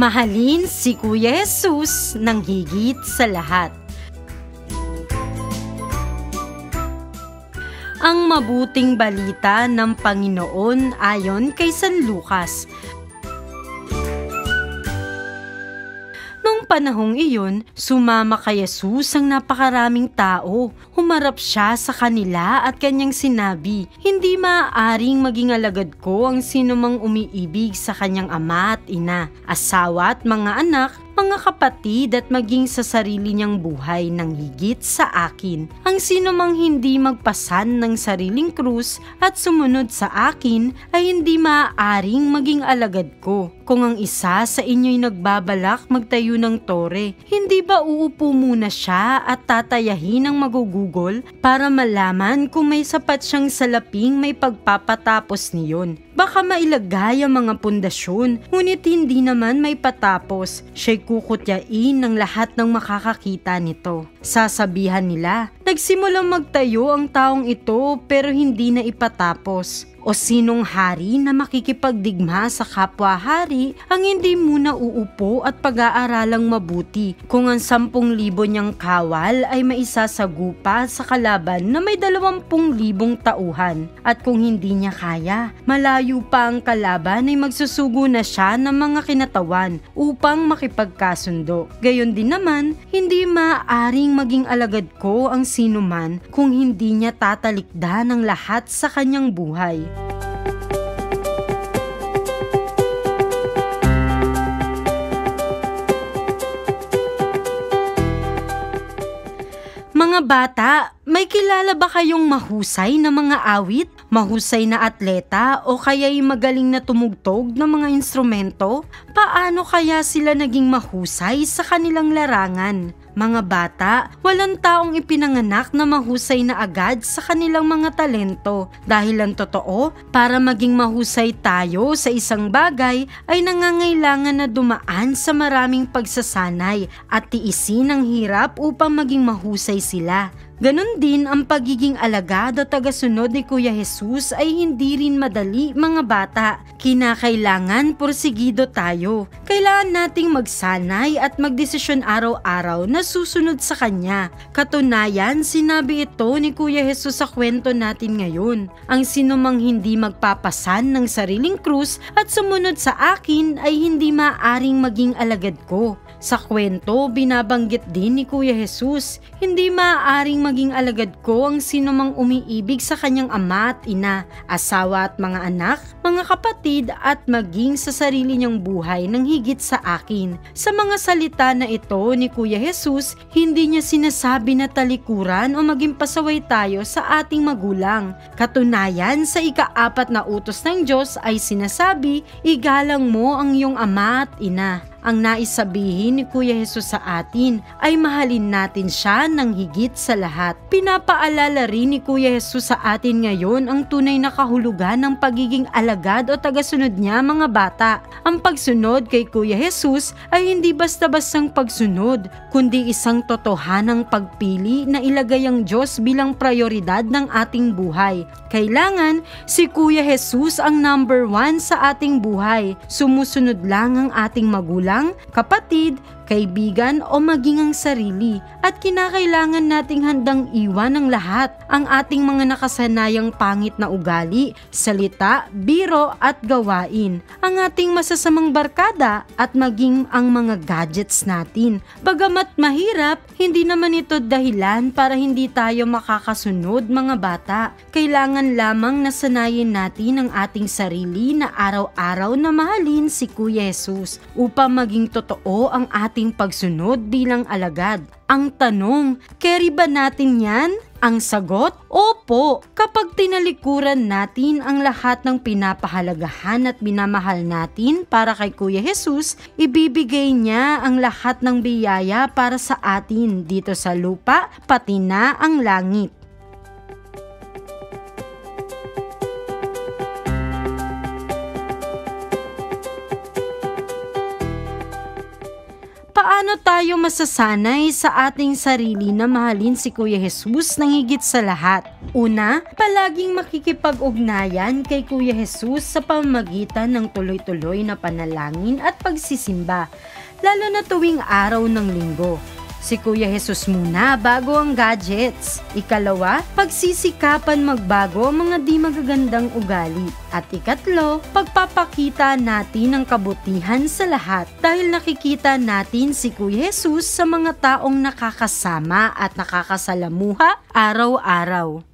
Mahalin si Kuya Jesus ng higit sa lahat. Ang mabuting balita ng Panginoon ayon kay San Lucas. Noong panahong iyon, sumama kay Jesus ang napakaraming tao. Humarap siya sa kanila at kanyang sinabi, "Hindi maaaring maging alagad ko ang sinumang umiibig sa kanyang ama at ina, asawa at mga anak, mga kapatid at maging sa sarili niyang buhay ng higit sa akin. Ang sinumang hindi magpasan ng sariling krus at sumunod sa akin ay hindi maaaring maging alagad ko. Kung ang isa sa inyo'y nagbabalak magtayo ng tore, hindi ba uupo muna siya at tatayahin ang magugugol para malaman kung may sapat siyang salaping may pagpapatapos niyon? Baka mailagay ang mga pundasyon, ngunit hindi naman may patapos. Siya'y kukutyain ng lahat ng makakakita nito. Sasabihan nila, nagsimulang magtayo ang taong ito pero hindi na ipatapos. O sinong hari na makikipagdigma sa kapwa-hari ang hindi muna uupo at pag-aaralang mabuti kung ang 10,000 niyang kawal ay maisasagupa sa kalaban na may 20,000 tauhan? At kung hindi niya kaya, malayo pa ang kalaban ay magsusugo na siya ng mga kinatawan upang makipagkasundo. Gayon din naman, hindi maaaring maging alagad ko ang sinuman kung hindi niya tatalikdan ang lahat sa kanyang buhay. Mga bata, may kilala ba kayong mahusay na mga awit, mahusay na atleta o kaya'y magaling na tumugtog ng mga instrumento? Paano kaya sila naging mahusay sa kanilang larangan? Mga bata, walang taong ipinanganak na mahusay na agad sa kanilang mga talento. Dahil ang totoo, para maging mahusay tayo sa isang bagay ay nangangailangan na dumaan sa maraming pagsasanay at tiisin ang hirap upang maging mahusay sila. Ganon din ang pagiging alagad o tagasunod ni Kuya Jesus ay hindi rin madali, mga bata. Kinakailangan porsigido tayo. Kailangan nating magsanay at magdesisyon araw-araw na susunod sa Kanya. Katunayan, sinabi ito ni Kuya Jesus sa kwento natin ngayon. Ang sinumang hindi magpapasan ng sariling krus at sumunod sa akin ay hindi maaaring maging alagad ko. Sa kwento, binabanggit din ni Kuya Jesus, hindi maaaring maging alagad ko ang sinumang umiibig sa kanyang ama at ina, asawa at mga anak, mga kapatid at maging sa sarili niyang buhay ng higit sa akin. Sa mga salita na ito ni Kuya Jesus, hindi niya sinasabi na talikuran o maging pasaway tayo sa ating magulang. Katunayan, sa ika-4 na utos ng Diyos ay sinasabi, igalang mo ang iyong ama at ina. Ang nais sabihin ni Kuya Jesus sa atin ay mahalin natin siya ng higit sa lahat. Pinapaalala rin ni Kuya Jesus sa atin ngayon ang tunay na kahulugan ng pagiging alagad o tagasunod niya, mga bata. Ang pagsunod kay Kuya Jesus ay hindi basta-bastang pagsunod, kundi isang totohanang pagpili na ilagay ang Diyos bilang prioridad ng ating buhay. Kailangan si Kuya Jesus ang number 1 sa ating buhay. Sumusunod lang ang ating magulang, kapatid, kaibigan o maging ang sarili, at kinakailangan nating handang iwan ng lahat ang ating mga nakasanayang pangit na ugali, salita, biro at gawain, ang ating masasamang barkada at maging ang mga gadgets natin. Bagamat mahirap, hindi naman ito dahilan para hindi tayo makakasunod, mga bata. Kailangan lamang nasanayin natin ang ating sarili na araw-araw na mahalin si Kuya Jesus upang maging totoo ang ating pagsunod bilang alagad. Ang tanong, carry ba natin yan? Ang sagot, opo. Kapag tinalikuran natin ang lahat ng pinapahalagahan at minamahal natin para kay Kuya Jesus, ibibigay niya ang lahat ng biyaya para sa atin dito sa lupa, pati na ang langit. Paano tayo masasanay sa ating sarili na mahalin si Kuya Jesus ng higit sa lahat? Una, palaging makikipag-ugnayan kay Kuya Jesus sa pamamagitan ng tuloy-tuloy na panalangin at pagsisimba, lalo na tuwing araw ng linggo. Si Kuya Jesus muna bago ang gadgets. Ikalawa, pagsisikapan magbago ang mga di magagandang ugali. At ikatlo, pagpapakita natin ng kabutihan sa lahat dahil nakikita natin si Kuya Jesus sa mga taong nakakasama at nakakasalamuha araw-araw.